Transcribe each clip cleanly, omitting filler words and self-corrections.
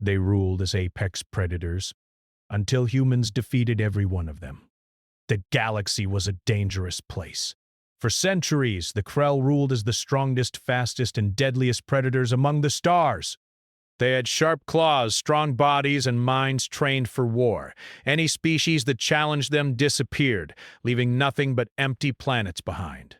They ruled as apex predators until humans defeated every one of them. The galaxy was a dangerous place. For centuries, the Krell ruled as the strongest, fastest, and deadliest predators among the stars. They had sharp claws, strong bodies, and minds trained for war. Any species that challenged them disappeared, leaving nothing but empty planets behind.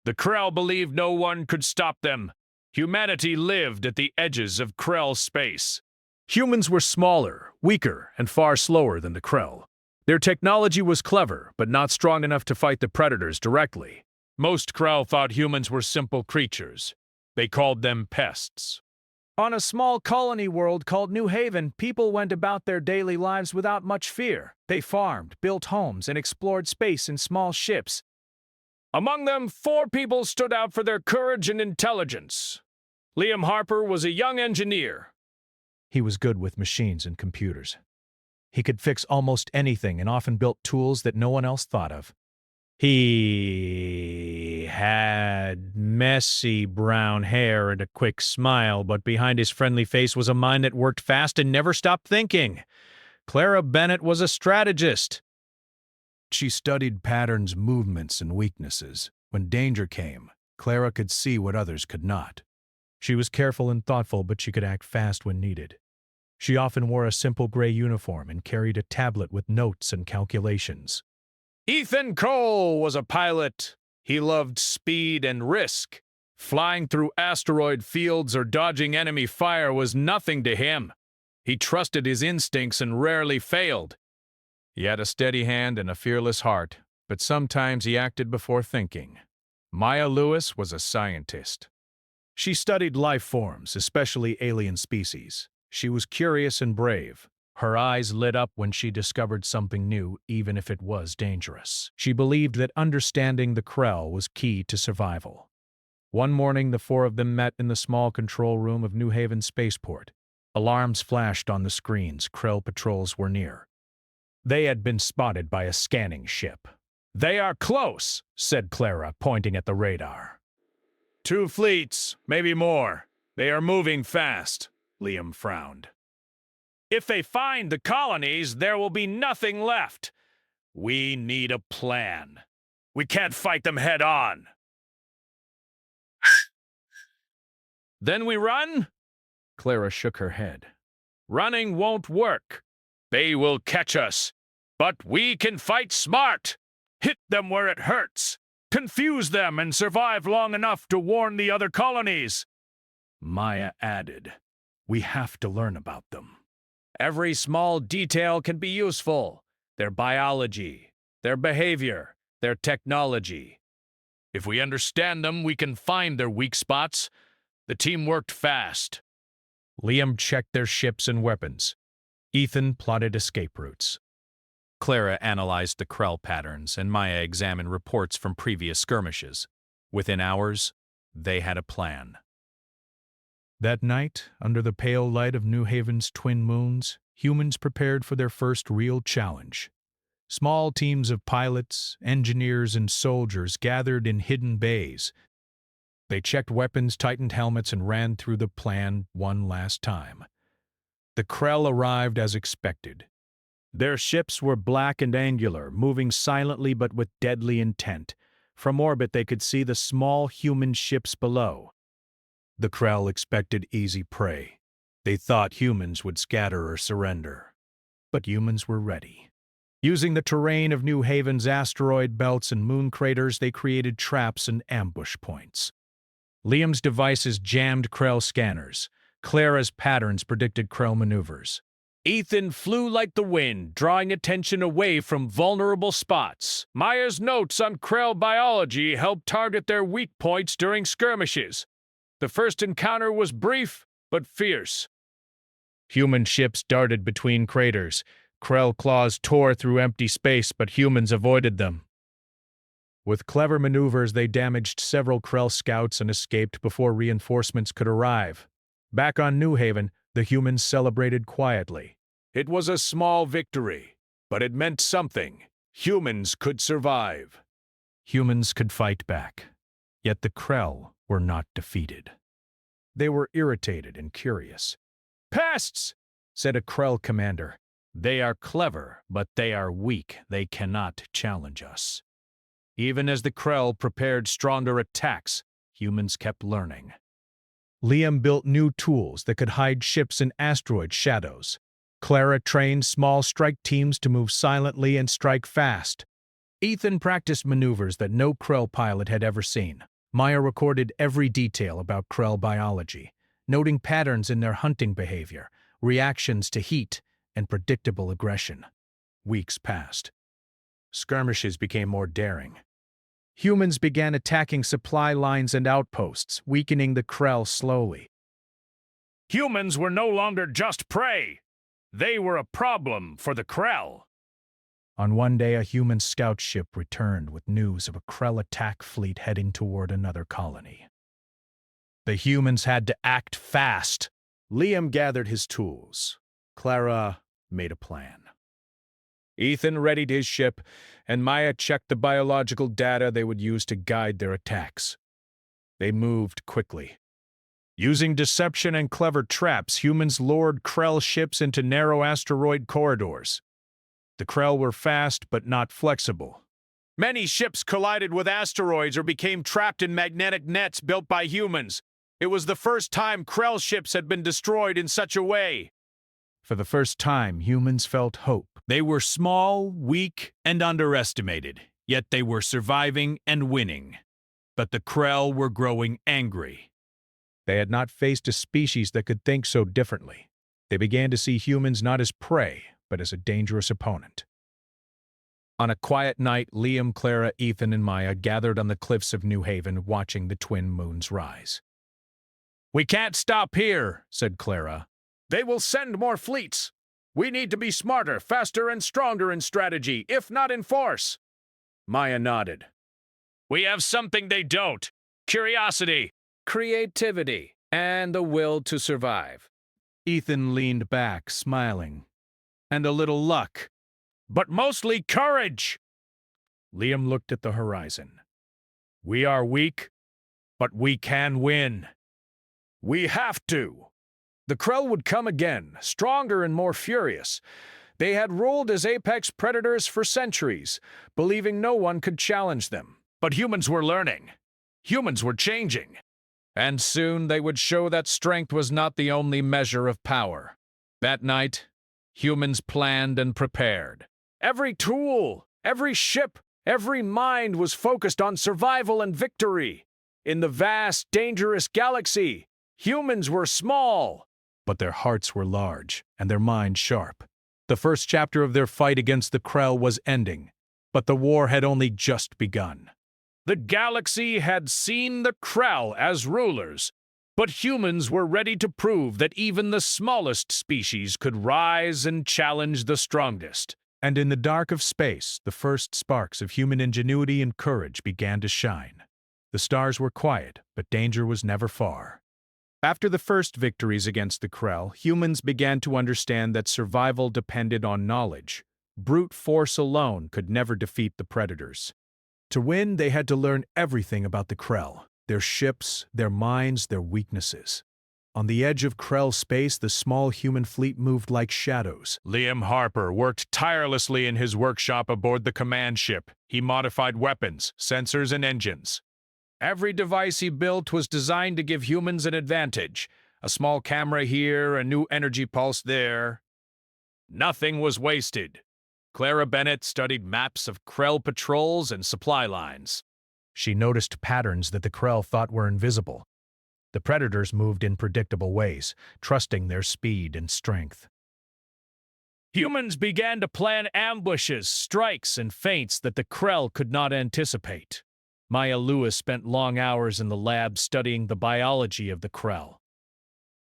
The Krell believed no one could stop them. Humanity lived at the edges of Krell space. Humans were smaller, weaker, and far slower than the Krell. Their technology was clever, but not strong enough to fight the predators directly. Most Krell thought humans were simple creatures. They called them pests. On a small colony world called New Haven, people went about their daily lives without much fear. They farmed, built homes, and explored space in small ships. Among them, 4 people stood out for their courage and intelligence. Liam Harper was a young engineer. He was good with machines and computers. He could fix almost anything and often built tools that no one else thought of. He had messy brown hair and a quick smile, but behind his friendly face was a mind that worked fast and never stopped thinking. Clara Bennett was a strategist. She studied patterns, movements, and weaknesses. When danger came, Clara could see what others could not. She was careful and thoughtful, but she could act fast when needed. She often wore a simple gray uniform and carried a tablet with notes and calculations. Ethan Cole was a pilot. He loved speed and risk. Flying through asteroid fields or dodging enemy fire was nothing to him. He trusted his instincts and rarely failed. He had a steady hand and a fearless heart, but sometimes he acted before thinking. Maya Lewis was a scientist. She studied life forms, especially alien species. She was curious and brave. Her eyes lit up when she discovered something new, even if it was dangerous. She believed that understanding the Krell was key to survival. One morning, the 4 of them met in the small control room of New Haven Spaceport. Alarms flashed on the screens. Krell patrols were near. They had been spotted by a scanning ship. "They are close," said Clara, pointing at the radar. 2 fleets, maybe more. They are moving fast, Liam frowned. If they find the colonies, there will be nothing left. We need a plan. We can't fight them head on. Then we run? Clara shook her head. Running won't work. They will catch us. But we can fight smart. Hit them where it hurts. Confuse them and survive long enough to warn the other colonies. Maya added, "We have to learn about them. Every small detail can be useful. Their biology, their behavior, their technology. If we understand them, we can find their weak spots." The team worked fast. Liam checked their ships and weapons. Ethan plotted escape routes. Clara analyzed the Krell patterns, and Maya examined reports from previous skirmishes. Within hours, they had a plan. That night, under the pale light of New Haven's twin moons, humans prepared for their first real challenge. Small teams of pilots, engineers, and soldiers gathered in hidden bays. They checked weapons, tightened helmets, and ran through the plan one last time. The Krell arrived as expected. Their ships were black and angular, moving silently but with deadly intent. From orbit, they could see the small human ships below. The Krell expected easy prey. They thought humans would scatter or surrender. But humans were ready. Using the terrain of New Haven's asteroid belts and moon craters, they created traps and ambush points. Liam's devices jammed Krell scanners. Clara's patterns predicted Krell maneuvers. Ethan flew like the wind, drawing attention away from vulnerable spots. Maya's notes on Krell biology helped target their weak points during skirmishes. The first encounter was brief, but fierce. Human ships darted between craters. Krell claws tore through empty space, but humans avoided them. With clever maneuvers, they damaged several Krell scouts and escaped before reinforcements could arrive. Back on New Haven, the humans celebrated quietly. It was a small victory, but it meant something. Humans could survive. Humans could fight back. Yet the Krell were not defeated. They were irritated and curious. "Pests! said a Krell commander. They are clever, but they are weak. They cannot challenge us. Even as the Krell prepared stronger attacks, humans kept learning. Liam built new tools that could hide ships in asteroid shadows. Clara trained small strike teams to move silently and strike fast. Ethan practiced maneuvers that no Krell pilot had ever seen. Maya recorded every detail about Krell biology, noting patterns in their hunting behavior, reactions to heat, and predictable aggression. Weeks passed. Skirmishes became more daring. Humans began attacking supply lines and outposts, weakening the Krell slowly. Humans were no longer just prey. They were a problem for the Krell. On one day, a human scout ship returned with news of a Krell attack fleet heading toward another colony. The humans had to act fast. Liam gathered his tools. Clara made a plan. Ethan readied his ship, and Maya checked the biological data they would use to guide their attacks. They moved quickly. Using deception and clever traps, humans lured Krell ships into narrow asteroid corridors. The Krell were fast but not flexible. Many ships collided with asteroids or became trapped in magnetic nets built by humans. It was the first time Krell ships had been destroyed in such a way. For the first time, humans felt hope. They were small, weak, and underestimated, yet they were surviving and winning. But the Krell were growing angry. They had not faced a species that could think so differently. They began to see humans not as prey, but as a dangerous opponent. On a quiet night, Liam, Clara, Ethan, and Maya gathered on the cliffs of New Haven, watching the twin moons rise. "We can't stop here," said Clara. "They will send more fleets. We need to be smarter, faster, and stronger in strategy, if not in force." Maya nodded. "We have something they don't. Curiosity, creativity, and the will to survive." Ethan leaned back, smiling. "And a little luck. But mostly courage." Liam looked at the horizon. "We are weak, but we can win. We have to." The Krell would come again, stronger and more furious. They had ruled as apex predators for centuries, believing no one could challenge them. But humans were learning. Humans were changing. And soon they would show that strength was not the only measure of power. That night, humans planned and prepared. Every tool, every ship, every mind was focused on survival and victory. In the vast, dangerous galaxy, humans were small, but their hearts were large and their minds sharp. The first chapter of their fight against the Krell was ending, but the war had only just begun. The galaxy had seen the Krell as rulers, but humans were ready to prove that even the smallest species could rise and challenge the strongest. And in the dark of space, the first sparks of human ingenuity and courage began to shine. The stars were quiet, but danger was never far. After the first victories against the Krell, humans began to understand that survival depended on knowledge. Brute force alone could never defeat the predators. To win, they had to learn everything about the Krell, their ships, their minds, their weaknesses. On the edge of Krell space, the small human fleet moved like shadows. Liam Harper worked tirelessly in his workshop aboard the command ship. He modified weapons, sensors, and engines. Every device he built was designed to give humans an advantage. A small camera here, a new energy pulse there. Nothing was wasted. Clara Bennett studied maps of Krell patrols and supply lines. She noticed patterns that the Krell thought were invisible. The predators moved in predictable ways, trusting their speed and strength. Humans began to plan ambushes, strikes, and feints that the Krell could not anticipate. Maya Lewis spent long hours in the lab studying the biology of the Krell.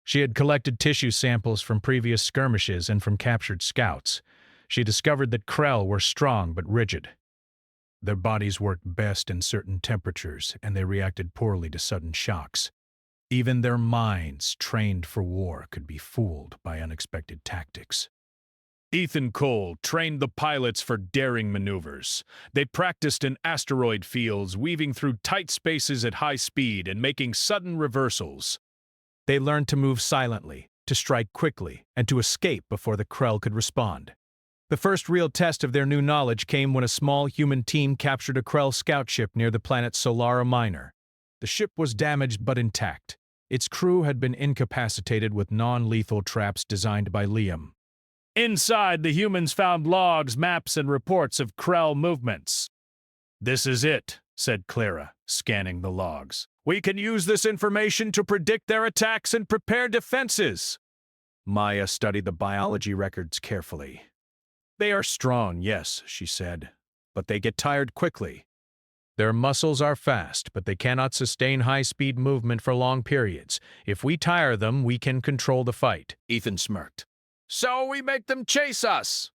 She had collected tissue samples from previous skirmishes and from captured scouts. She discovered that Krell were strong but rigid. Their bodies worked best in certain temperatures, and they reacted poorly to sudden shocks. Even their minds, trained for war, could be fooled by unexpected tactics. Ethan Cole trained the pilots for daring maneuvers. They practiced in asteroid fields, weaving through tight spaces at high speed and making sudden reversals. They learned to move silently, to strike quickly and to escape before the Krell could respond. The first real test of their new knowledge came when a small human team captured a Krell scout ship near the planet Solara Minor. The ship was damaged but intact. Its crew had been incapacitated with non-lethal traps designed by Liam. Inside, the humans found logs, maps, and reports of Krell movements. "This is it," said Clara, scanning the logs. "We can use this information to predict their attacks and prepare defenses." Maya studied the biology records carefully. "They are strong, yes," she said, "but they get tired quickly. Their muscles are fast, but they cannot sustain high-speed movement for long periods. If we tire them, we can control the fight." Ethan smirked. "So we make them chase us.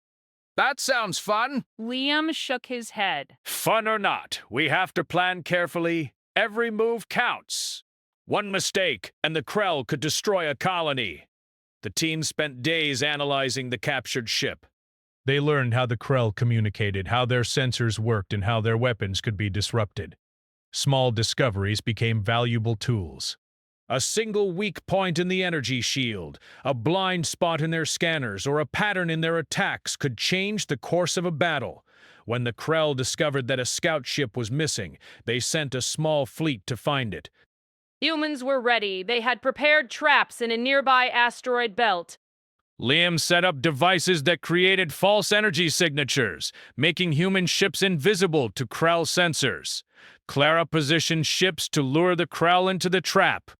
That sounds fun." Liam shook his head. "Fun or not, we have to plan carefully. Every move counts. One mistake, and the Krell could destroy a colony." The team spent days analyzing the captured ship. They learned how the Krell communicated, how their sensors worked, and how their weapons could be disrupted. Small discoveries became valuable tools. A single weak point in the energy shield, a blind spot in their scanners, or a pattern in their attacks could change the course of a battle. When the Krell discovered that a scout ship was missing, they sent a small fleet to find it. Humans were ready. They had prepared traps in a nearby asteroid belt. Liam set up devices that created false energy signatures, making human ships invisible to Krell sensors. Clara positioned ships to lure the Krell into the trap.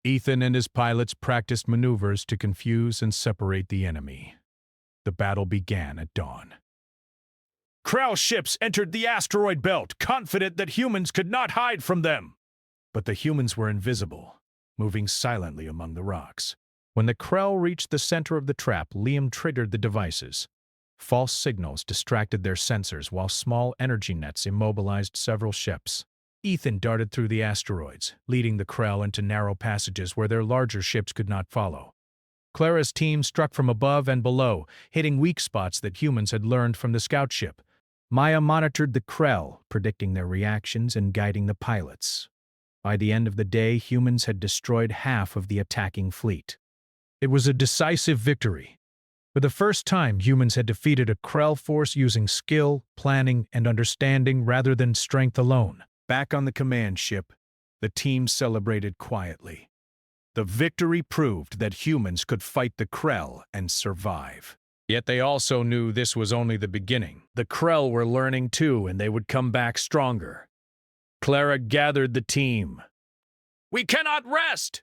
Ethan and his pilots practiced maneuvers to confuse and separate the enemy. The battle began at dawn. Krell ships entered the asteroid belt, confident that humans could not hide from them. But the humans were invisible, moving silently among the rocks. When the Krell reached the center of the trap, Liam triggered the devices. False signals distracted their sensors while small energy nets immobilized several ships. Ethan darted through the asteroids, leading the Krell into narrow passages where their larger ships could not follow. Clara's team struck from above and below, hitting weak spots that humans had learned from the scout ship. Maya monitored the Krell, predicting their reactions and guiding the pilots. By the end of the day, humans had destroyed half of the attacking fleet. It was a decisive victory. For the first time, humans had defeated a Krell force using skill, planning, and understanding rather than strength alone. Back on the command ship, the team celebrated quietly. The victory proved that humans could fight the Krell and survive. Yet they also knew this was only the beginning. The Krell were learning too, and they would come back stronger. Clara gathered the team. "We cannot rest,"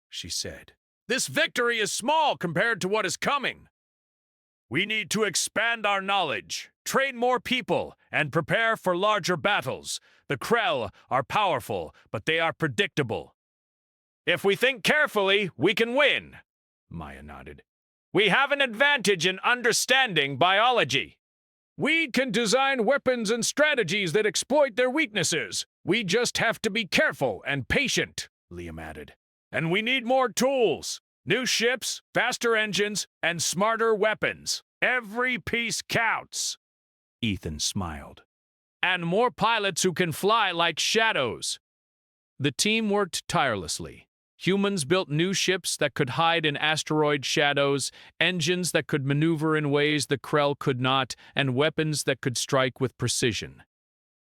she said. "This victory is small compared to what is coming. We need to expand our knowledge, train more people, and prepare for larger battles. The Krell are powerful, but they are predictable. If we think carefully, we can win." Maya nodded. "We have an advantage in understanding biology. We can design weapons and strategies that exploit their weaknesses. We just have to be careful and patient," Liam added. "And we need more tools. New ships, faster engines, and smarter weapons. Every piece counts." Ethan smiled. "And more pilots who can fly like shadows." The team worked tirelessly. Humans built new ships that could hide in asteroid shadows, engines that could maneuver in ways the Krell could not, and weapons that could strike with precision.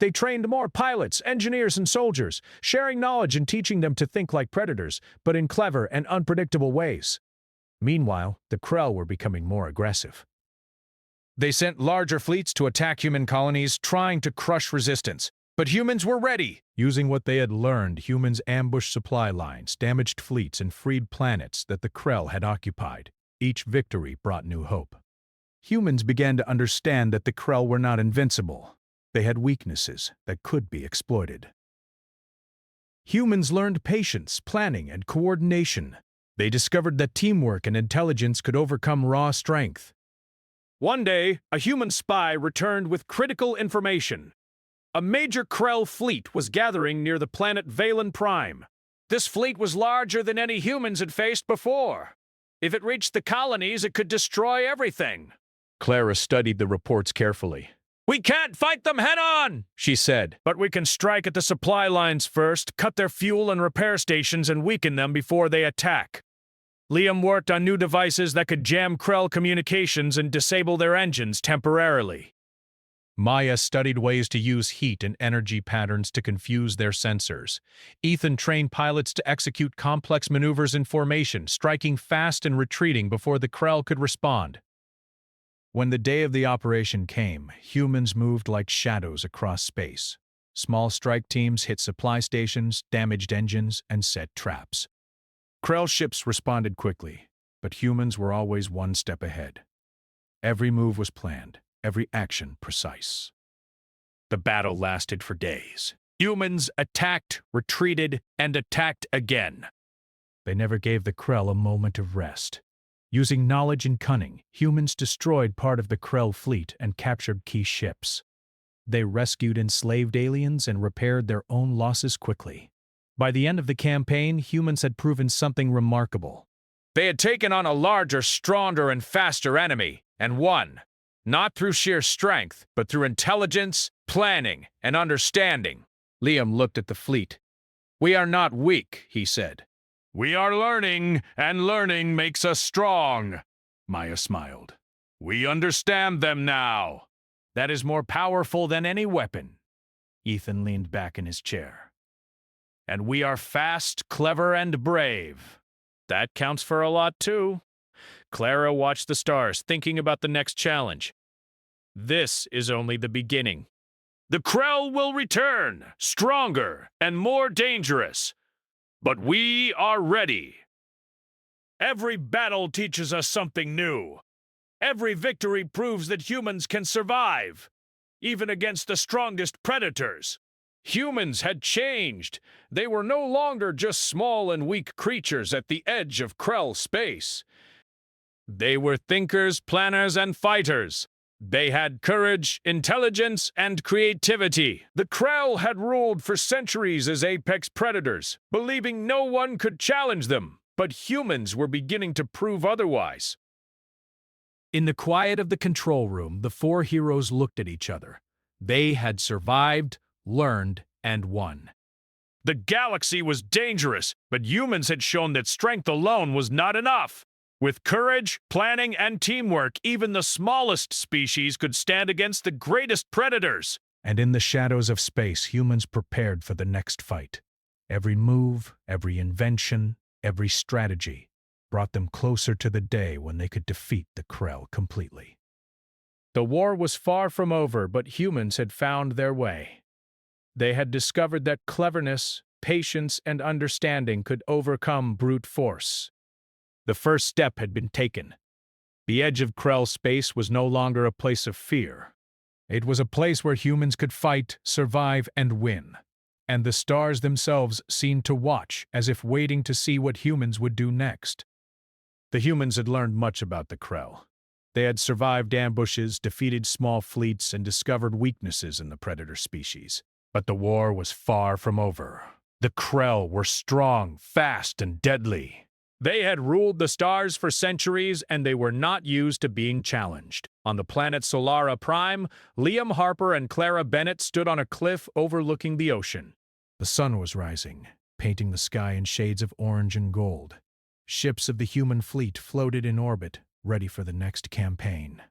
They trained more pilots, engineers, and soldiers, sharing knowledge and teaching them to think like predators, but in clever and unpredictable ways. Meanwhile, the Krell were becoming more aggressive. They sent larger fleets to attack human colonies, trying to crush resistance. But humans were ready. Using what they had learned, humans ambushed supply lines, damaged fleets, and freed planets that the Krell had occupied. Each victory brought new hope. Humans began to understand that the Krell were not invincible. They had weaknesses that could be exploited. Humans learned patience, planning, and coordination. They discovered that teamwork and intelligence could overcome raw strength. One day, a human spy returned with critical information. A major Krell fleet was gathering near the planet Valen Prime. This fleet was larger than any humans had faced before. If it reached the colonies, it could destroy everything. Clara studied the reports carefully. "We can't fight them head-on," she said, "but we can strike at the supply lines first, cut their fuel and repair stations, and weaken them before they attack." Liam worked on new devices that could jam Krell communications and disable their engines temporarily. Maya studied ways to use heat and energy patterns to confuse their sensors. Ethan trained pilots to execute complex maneuvers in formation, striking fast and retreating before the Krell could respond. When the day of the operation came, humans moved like shadows across space. Small strike teams hit supply stations, damaged engines, and set traps. Krell ships responded quickly, but humans were always one step ahead. Every move was planned, every action precise. The battle lasted for days. Humans attacked, retreated, and attacked again. They never gave the Krell a moment of rest. Using knowledge and cunning, humans destroyed part of the Krell fleet and captured key ships. They rescued enslaved aliens and repaired their own losses quickly. By the end of the campaign, humans had proven something remarkable. They had taken on a larger, stronger, and faster enemy, and won. Not through sheer strength, but through intelligence, planning, and understanding. Liam looked at the fleet. "We are not weak," he said. "We are learning, and learning makes us strong," Maya smiled. "We understand them now. That is more powerful than any weapon." Ethan leaned back in his chair. "And we are fast, clever, and brave. That counts for a lot, too." Clara watched the stars, thinking about the next challenge. This is only the beginning. The Krell will return, stronger and more dangerous. But we are ready. Every battle teaches us something new. Every victory proves that humans can survive, even against the strongest predators. Humans had changed. They were no longer just small and weak creatures at the edge of Krell space. They were thinkers, planners, and fighters. They had courage, intelligence, and creativity. The Krell had ruled for centuries as apex predators, believing no one could challenge them. But humans were beginning to prove otherwise. In the quiet of the control room, the four heroes looked at each other. They had survived, learned, and won. The galaxy was dangerous, but humans had shown that strength alone was not enough. With courage, planning, and teamwork, even the smallest species could stand against the greatest predators. And in the shadows of space, humans prepared for the next fight. Every move, every invention, every strategy brought them closer to the day when they could defeat the Krell completely. The war was far from over, but humans had found their way. They had discovered that cleverness, patience, and understanding could overcome brute force. The first step had been taken. The edge of Krell space was no longer a place of fear. It was a place where humans could fight, survive, and win. And the stars themselves seemed to watch, as if waiting to see what humans would do next. The humans had learned much about the Krell. They had survived ambushes, defeated small fleets, and discovered weaknesses in the predator species. But the war was far from over. The Krell were strong, fast, and deadly. They had ruled the stars for centuries, and they were not used to being challenged. On the planet Solara Prime, Liam Harper and Clara Bennett stood on a cliff overlooking the ocean. The sun was rising, painting the sky in shades of orange and gold. Ships of the human fleet floated in orbit, ready for the next campaign.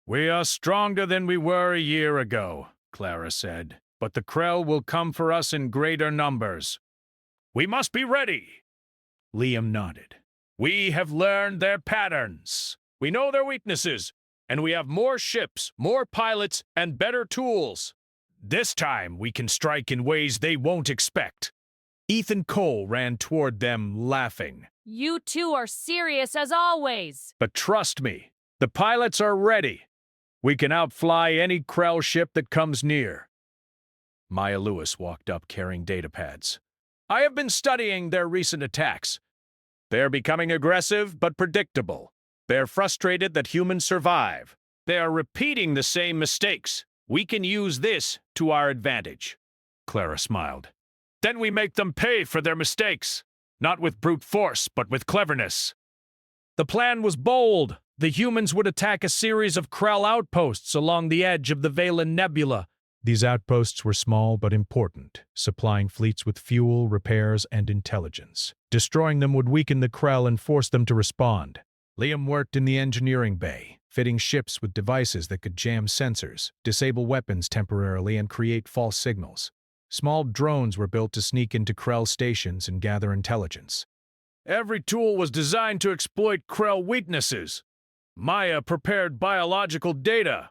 "We are stronger than we were a year ago," Clara said, "but the Krell will come for us in greater numbers. We must be ready." Liam nodded. "We have learned their patterns. We know their weaknesses, and we have more ships, more pilots, and better tools. This time we can strike in ways they won't expect." Ethan Cole ran toward them, laughing. You two are serious as always. "But trust me, the pilots are ready. We can outfly any Krell ship that comes near." Maya Lewis walked up carrying data pads. "I have been studying their recent attacks. They are becoming aggressive but predictable. They are frustrated that humans survive. They are repeating the same mistakes. We can use this to our advantage." Clara smiled. "Then we make them pay for their mistakes. Not with brute force, but with cleverness." The plan was bold. The humans would attack a series of Krell outposts along the edge of the Valen Nebula, These outposts were small but important, supplying fleets with fuel, repairs, and intelligence. Destroying them would weaken the Krell and force them to respond. Liam worked in the engineering bay, fitting ships with devices that could jam sensors, disable weapons temporarily, and create false signals. Small drones were built to sneak into Krell stations and gather intelligence. Every tool was designed to exploit Krell weaknesses. Maya prepared biological data.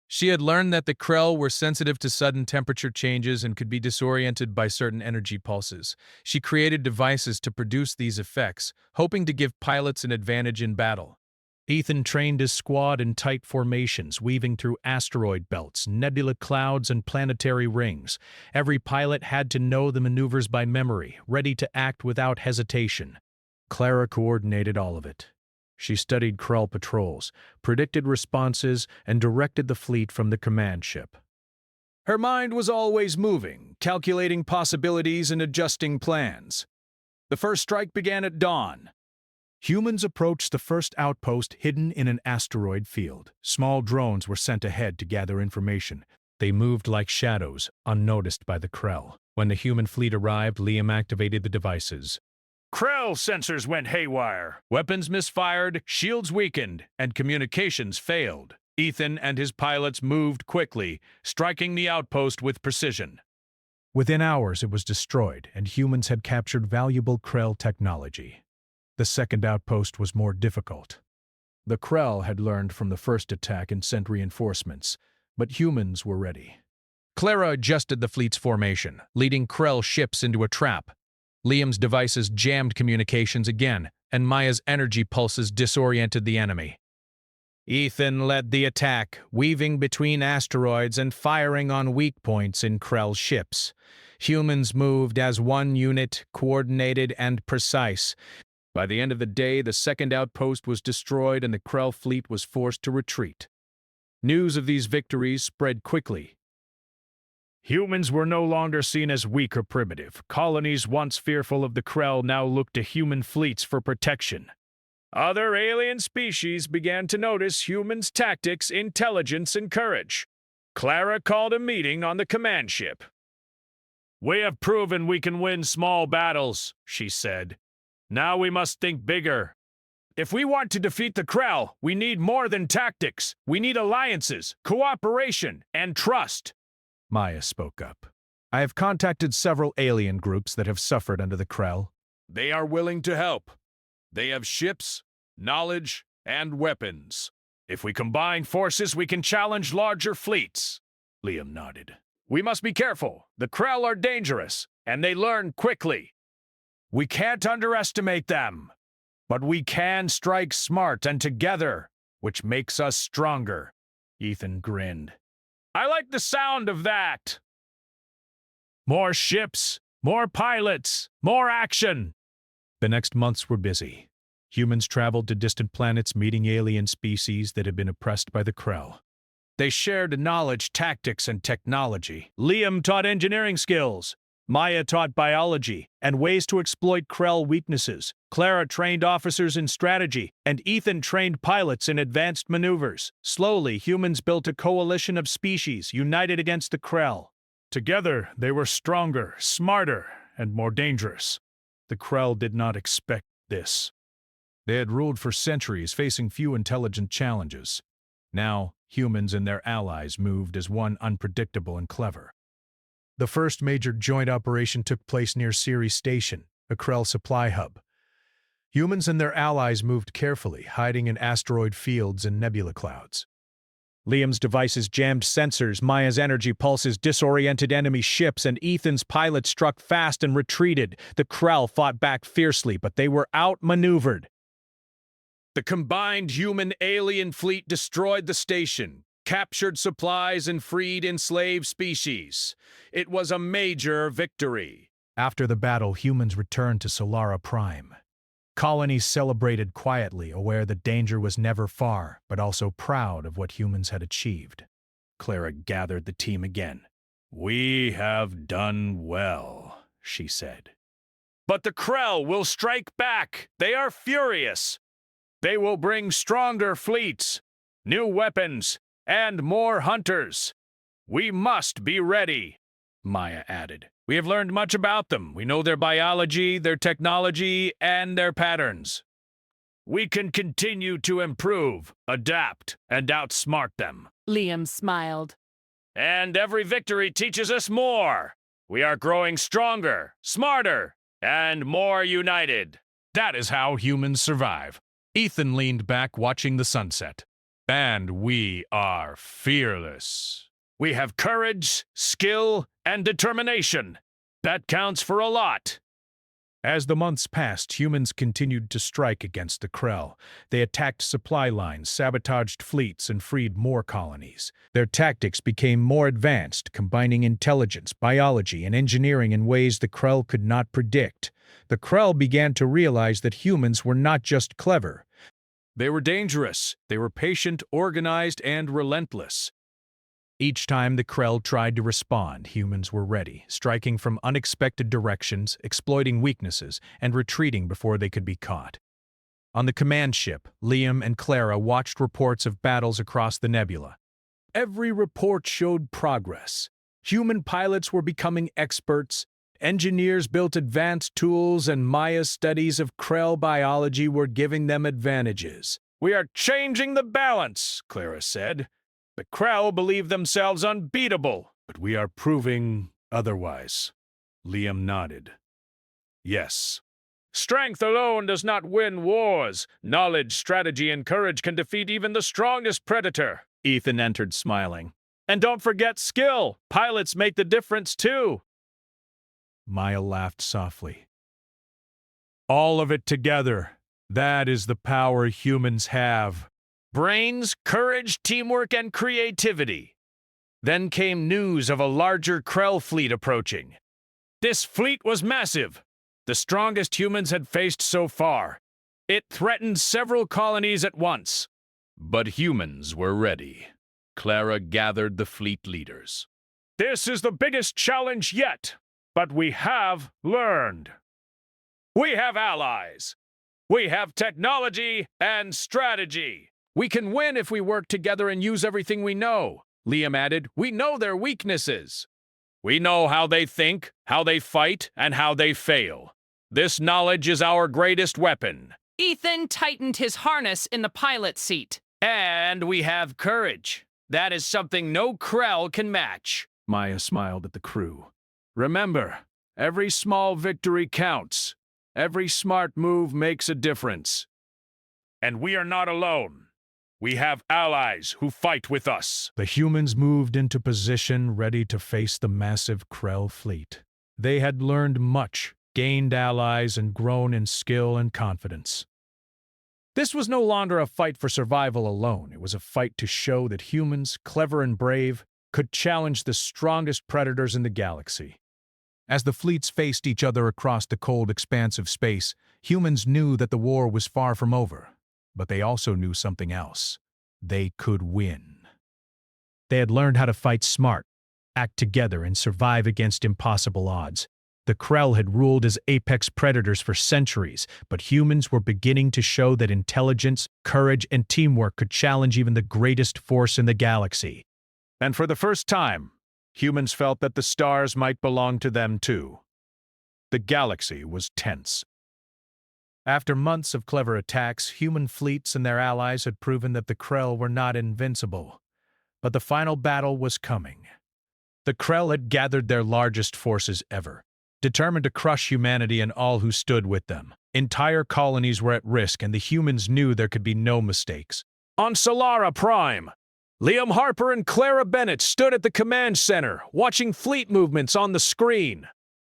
She had learned that the Krell were sensitive to sudden temperature changes and could be disoriented by certain energy pulses. She created devices to produce these effects, hoping to give pilots an advantage in battle. Ethan trained his squad in tight formations, weaving through asteroid belts, nebula clouds, and planetary rings. Every pilot had to know the maneuvers by memory, ready to act without hesitation. Clara coordinated all of it. She studied Krell patrols, predicted responses, and directed the fleet from the command ship. Her mind was always moving, calculating possibilities and adjusting plans. The first strike began at dawn. Humans approached the first outpost hidden in an asteroid field. Small drones were sent ahead to gather information. They moved like shadows, unnoticed by the Krell. When the human fleet arrived, Liam activated the devices. Krell sensors went haywire. Weapons misfired, shields weakened, and communications failed. Ethan and his pilots moved quickly, striking the outpost with precision. Within hours, it was destroyed, and humans had captured valuable Krell technology. The second outpost was more difficult. The Krell had learned from the first attack and sent reinforcements, but humans were ready. Clara adjusted the fleet's formation, leading Krell ships into a trap. Liam's devices jammed communications again, and Maya's energy pulses disoriented the enemy. Ethan led the attack, weaving between asteroids and firing on weak points in Krell ships. Humans moved as one unit, coordinated and precise. By the end of the day, the second outpost was destroyed and the Krell fleet was forced to retreat. News of these victories spread quickly. Humans were no longer seen as weak or primitive. Colonies once fearful of the Krell now looked to human fleets for protection. Other alien species began to notice humans' tactics, intelligence, and courage. Clara called a meeting on the command ship. "We have proven we can win small battles," she said. "Now we must think bigger. If we want to defeat the Krell, we need more than tactics. We need alliances, cooperation, and trust." Maya spoke up. "I have contacted several alien groups that have suffered under the Krell. They are willing to help. They have ships, knowledge, and weapons. If we combine forces, we can challenge larger fleets." Liam nodded. "We must be careful. The Krell are dangerous, and they learn quickly. We can't underestimate them. But we can strike smart and together, which makes us stronger." Ethan grinned. "I like the sound of that. More ships, more pilots, more action." The next months were busy. Humans traveled to distant planets, meeting alien species that had been oppressed by the Krell. They shared knowledge, tactics, and technology. Liam taught engineering skills. Maya taught biology and ways to exploit Krell weaknesses. Clara trained officers in strategy, and Ethan trained pilots in advanced maneuvers. Slowly, humans built a coalition of species united against the Krell. Together, they were stronger, smarter, and more dangerous. The Krell did not expect this. They had ruled for centuries, facing few intelligent challenges. Now, humans and their allies moved as one, unpredictable and clever. The first major joint operation took place near Ceres Station, a Krell supply hub. Humans and their allies moved carefully, hiding in asteroid fields and nebula clouds. Liam's devices jammed sensors, Maya's energy pulses disoriented enemy ships, and Ethan's pilots struck fast and retreated. The Krell fought back fiercely, but they were outmaneuvered. The combined human-alien fleet destroyed the station, captured supplies, and freed enslaved species. It was a major victory. After the battle, humans returned to Solara Prime. Colonies celebrated quietly, aware that danger was never far, but also proud of what humans had achieved. Clara gathered the team again. "We have done well," she said. "But the Krell will strike back. They are furious. They will bring stronger fleets, new weapons, and more hunters. We must be ready, Maya added. We have learned much about them. We know their biology, their technology, and their patterns. We can continue to improve, adapt, and outsmart them. Liam smiled. And every victory teaches us more. We are growing stronger, smarter, and more united. That is how humans survive. Ethan leaned back watching the sunset. And we are fearless. We have courage, skill, and determination. That counts for a lot. As the months passed, humans continued to strike against the Krell. They attacked supply lines, sabotaged fleets, and freed more colonies. Their tactics became more advanced, combining intelligence, biology, and engineering in ways the Krell could not predict. The Krell began to realize that humans were not just clever. They were dangerous. They were patient, organized, and relentless. Each time the Krell tried to respond, humans were ready, striking from unexpected directions, exploiting weaknesses, and retreating before they could be caught. On the command ship, Liam and Clara watched reports of battles across the nebula. Every report showed progress. Human pilots were becoming experts, engineers built advanced tools, and Maya's studies of Krell biology were giving them advantages. We are changing the balance, Clara said. The Krell believe themselves unbeatable. But we are proving otherwise. Liam nodded. Yes. Strength alone does not win wars. Knowledge, strategy, and courage can defeat even the strongest predator. Ethan entered smiling. And don't forget skill. Pilots make the difference too. Maya laughed softly. All of it together. That is the power humans have. Brains, courage, teamwork, and creativity. Then came news of a larger Krell fleet approaching. This fleet was massive, the strongest humans had faced so far. It threatened several colonies at once. But humans were ready. Clara gathered the fleet leaders. This is the biggest challenge yet, but we have learned. We have allies. We have technology and strategy. We can win if we work together and use everything we know, Liam added. We know their weaknesses. We know how they think, how they fight, and how they fail. This knowledge is our greatest weapon. Ethan tightened his harness in the pilot seat. And we have courage. That is something no Krell can match. Maya smiled at the crew. Remember, every small victory counts. Every smart move makes a difference. And we are not alone. We have allies who fight with us. The humans moved into position, ready to face the massive Krell fleet. They had learned much, gained allies, and grown in skill and confidence. This was no longer a fight for survival alone. It was a fight to show that humans, clever and brave, could challenge the strongest predators in the galaxy. As the fleets faced each other across the cold expanse of space, humans knew that the war was far from over. But they also knew something else. They could win. They had learned how to fight smart, act together, and survive against impossible odds. The Krell had ruled as apex predators for centuries, but humans were beginning to show that intelligence, courage, and teamwork could challenge even the greatest force in the galaxy. And for the first time, humans felt that the stars might belong to them too. The galaxy was tense. After months of clever attacks, human fleets and their allies had proven that the Krell were not invincible. But the final battle was coming. The Krell had gathered their largest forces ever, determined to crush humanity and all who stood with them. Entire colonies were at risk, and the humans knew there could be no mistakes. On Solara Prime, Liam Harper and Clara Bennett stood at the command center, watching fleet movements on the screen.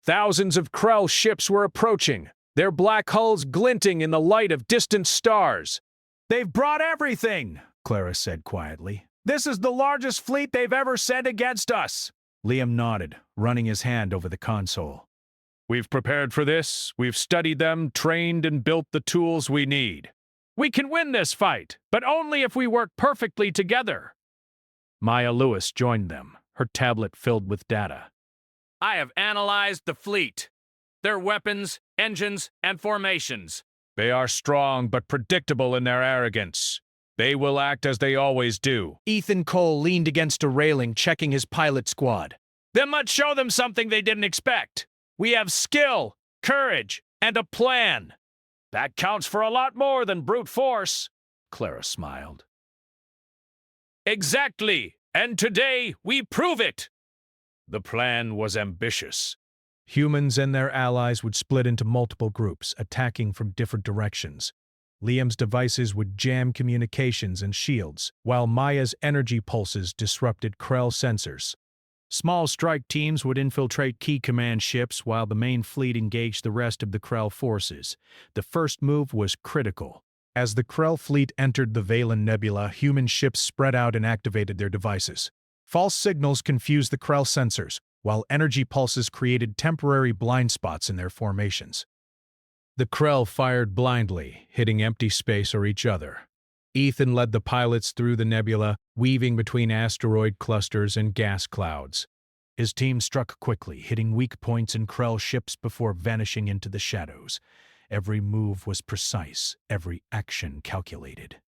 Thousands of Krell ships were approaching, their black hulls glinting in the light of distant stars. "They've brought everything," Clara said quietly. "This is the largest fleet they've ever sent against us." Liam nodded, running his hand over the console. We've prepared for this. We've studied them, trained, and built the tools we need. We can win this fight, but only if we work perfectly together. Maya Lewis joined them, her tablet filled with data. I have analyzed the fleet, their weapons, engines, and formations. They are strong but predictable in their arrogance. They will act as they always do. Ethan Cole leaned against a railing, checking his pilot squad. Then let's show them something they didn't expect. We have skill, courage, and a plan. That counts for a lot more than brute force, Clara smiled. Exactly, and today we prove it. The plan was ambitious. Humans and their allies would split into multiple groups, attacking from different directions. Liam's devices would jam communications and shields, while Maya's energy pulses disrupted Krell sensors. Small strike teams would infiltrate key command ships while the main fleet engaged the rest of the Krell forces. The first move was critical. As the Krell fleet entered the Valen Nebula, human ships spread out and activated their devices. False signals confused the Krell sensors, while energy pulses created temporary blind spots in their formations. The Krell fired blindly, hitting empty space or each other. Ethan led the pilots through the nebula, weaving between asteroid clusters and gas clouds. His team struck quickly, hitting weak points in Krell ships before vanishing into the shadows. Every move was precise, every action calculated.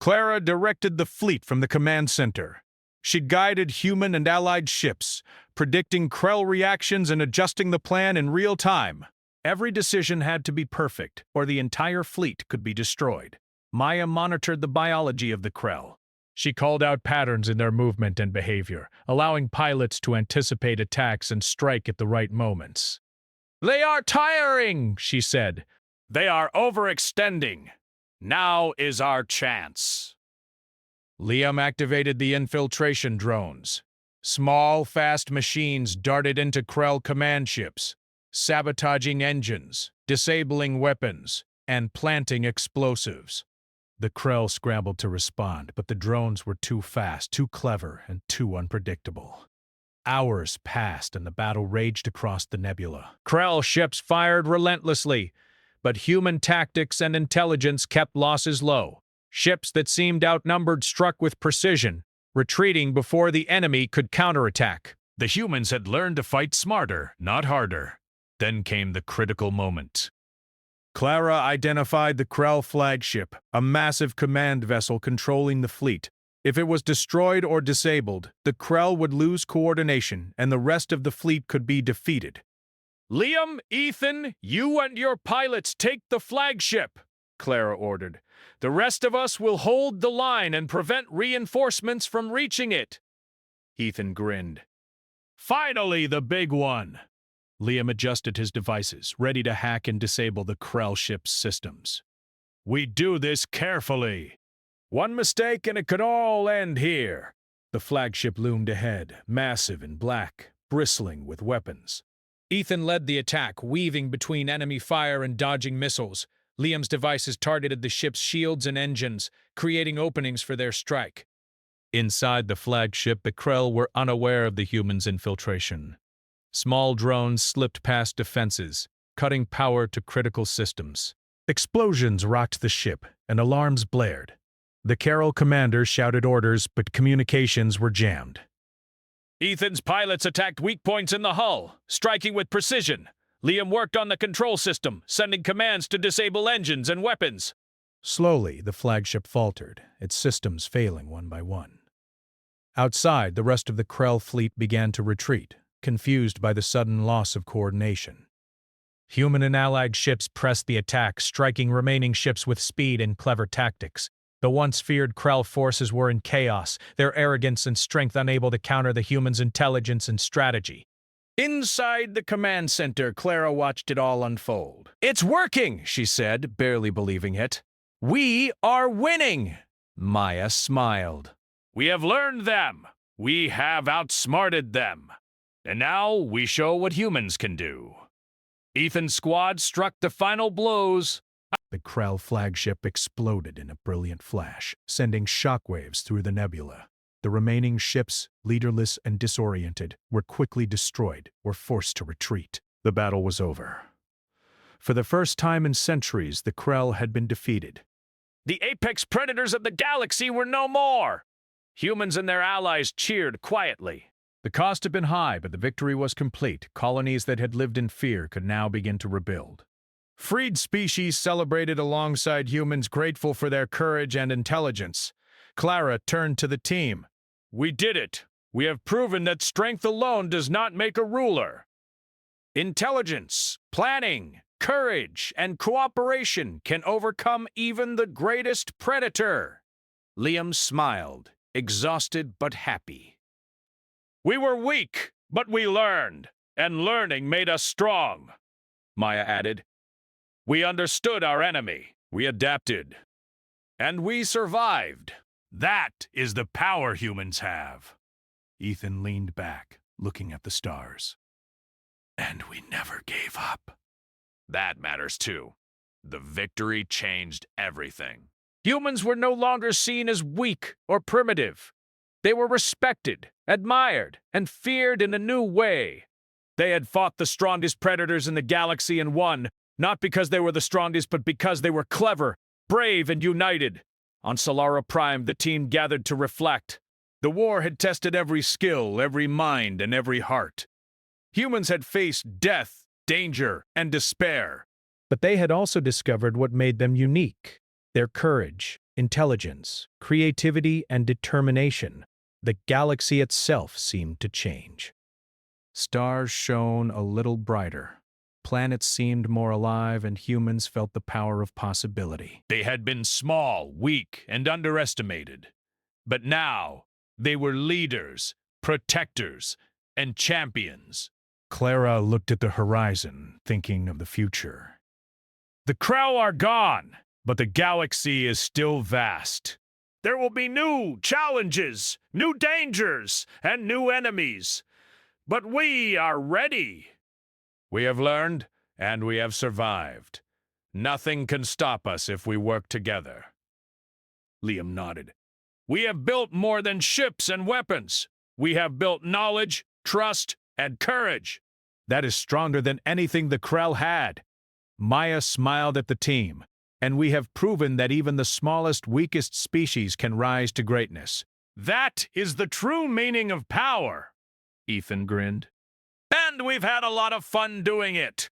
Clara directed the fleet from the command center. She guided human and allied ships, predicting Krell reactions and adjusting the plan in real time. Every decision had to be perfect, or the entire fleet could be destroyed. Maya monitored the biology of the Krell. She called out patterns in their movement and behavior, allowing pilots to anticipate attacks and strike at the right moments. "They are tiring," she said. They are overextending. Now is our chance. Liam activated the infiltration drones. Small, fast machines darted into Krell command ships, sabotaging engines, disabling weapons, and planting explosives. The Krell scrambled to respond, but the drones were too fast, too clever, and too unpredictable. Hours passed and the battle raged across the nebula. Krell ships fired relentlessly, but human tactics and intelligence kept losses low. Ships that seemed outnumbered struck with precision, retreating before the enemy could counterattack. The humans had learned to fight smarter, not harder. Then came the critical moment. Clara identified the Krell flagship, a massive command vessel controlling the fleet. If it was destroyed or disabled, the Krell would lose coordination and the rest of the fleet could be defeated. Liam, Ethan, you and your pilots take the flagship, Clara ordered. The rest of us will hold the line and prevent reinforcements from reaching it. Ethan grinned. Finally, the big one. Liam adjusted his devices, ready to hack and disable the Krell ship's systems. We do this carefully. One mistake and it could all end here. The flagship loomed ahead, massive and black, bristling with weapons. Ethan led the attack, weaving between enemy fire and dodging missiles. Liam's devices targeted the ship's shields and engines, creating openings for their strike. Inside the flagship, the Krell were unaware of the humans' infiltration. Small drones slipped past defenses, cutting power to critical systems. Explosions rocked the ship, and alarms blared. The Carol commander shouted orders, but communications were jammed. Ethan's pilots attacked weak points in the hull, striking with precision. Liam worked on the control system, sending commands to disable engines and weapons. Slowly, the flagship faltered, its systems failing one by one. Outside, the rest of the Krell fleet began to retreat, confused by the sudden loss of coordination. Human and allied ships pressed the attack, striking remaining ships with speed and clever tactics. The once feared Krell forces were in chaos, their arrogance and strength unable to counter the humans' intelligence and strategy. Inside the command center, Clara watched it all unfold. "It's working," she said, barely believing it. "We are winning!" Maya smiled. We have learned them. We have outsmarted them. And now we show what humans can do. Ethan's squad struck the final blows. The Krell flagship exploded in a brilliant flash, sending shockwaves through the nebula. The remaining ships, leaderless and disoriented, were quickly destroyed or forced to retreat. The battle was over. For the first time in centuries, the Krell had been defeated. The apex predators of the galaxy were no more. Humans and their allies cheered quietly. The cost had been high, but the victory was complete. Colonies that had lived in fear could now begin to rebuild. Freed species celebrated alongside humans, grateful for their courage and intelligence. Clara turned to the team. We did it. We have proven that strength alone does not make a ruler. Intelligence, planning, courage, and cooperation can overcome even the greatest predator. Liam smiled, exhausted but happy. We were weak, but we learned, and learning made us strong, Maya added. We understood our enemy, we adapted, and we survived. That is the power humans have. Ethan leaned back, looking at the stars. And we never gave up. That matters too. The victory changed everything. Humans were no longer seen as weak or primitive. They were respected, admired, and feared in a new way. They had fought the strongest predators in the galaxy and won, not because they were the strongest, but because they were clever, brave, and united. On Solara Prime, the team gathered to reflect. The war had tested every skill, every mind, and every heart. Humans had faced death, danger, and despair. But they had also discovered what made them unique: their courage, intelligence, creativity, and determination. The galaxy itself seemed to change. Stars shone a little brighter. Planets seemed more alive, and humans felt the power of possibility. They had been small, weak, and underestimated. But now, they were leaders, protectors, and champions. Clara looked at the horizon, thinking of the future. The Krell are gone, but the galaxy is still vast. There will be new challenges, new dangers, and new enemies. But we are ready. We have learned, and we have survived. Nothing can stop us if we work together. Liam nodded. We have built more than ships and weapons. We have built knowledge, trust, and courage. That is stronger than anything the Krell had. Maya smiled at the team. And we have proven that even the smallest, weakest species can rise to greatness. That is the true meaning of power, Ethan grinned. And we've had a lot of fun doing it.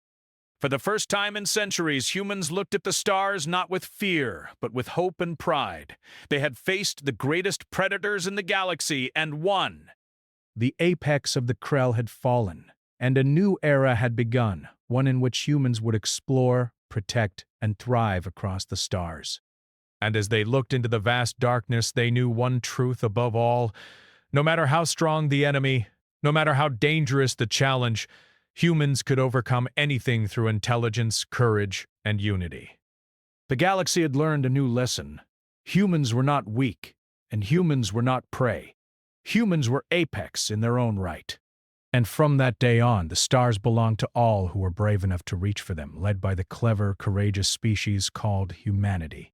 For the first time in centuries, humans looked at the stars not with fear, but with hope and pride. They had faced the greatest predators in the galaxy and won. The apex of the Krell had fallen, and a new era had begun, one in which humans would explore, protect, and thrive across the stars. And as they looked into the vast darkness, they knew one truth above all. No matter how strong the enemy, no matter how dangerous the challenge, humans could overcome anything through intelligence, courage, and unity. The galaxy had learned a new lesson. Humans were not weak, and humans were not prey. Humans were apex in their own right. And from that day on, the stars belonged to all who were brave enough to reach for them, led by the clever, courageous species called humanity.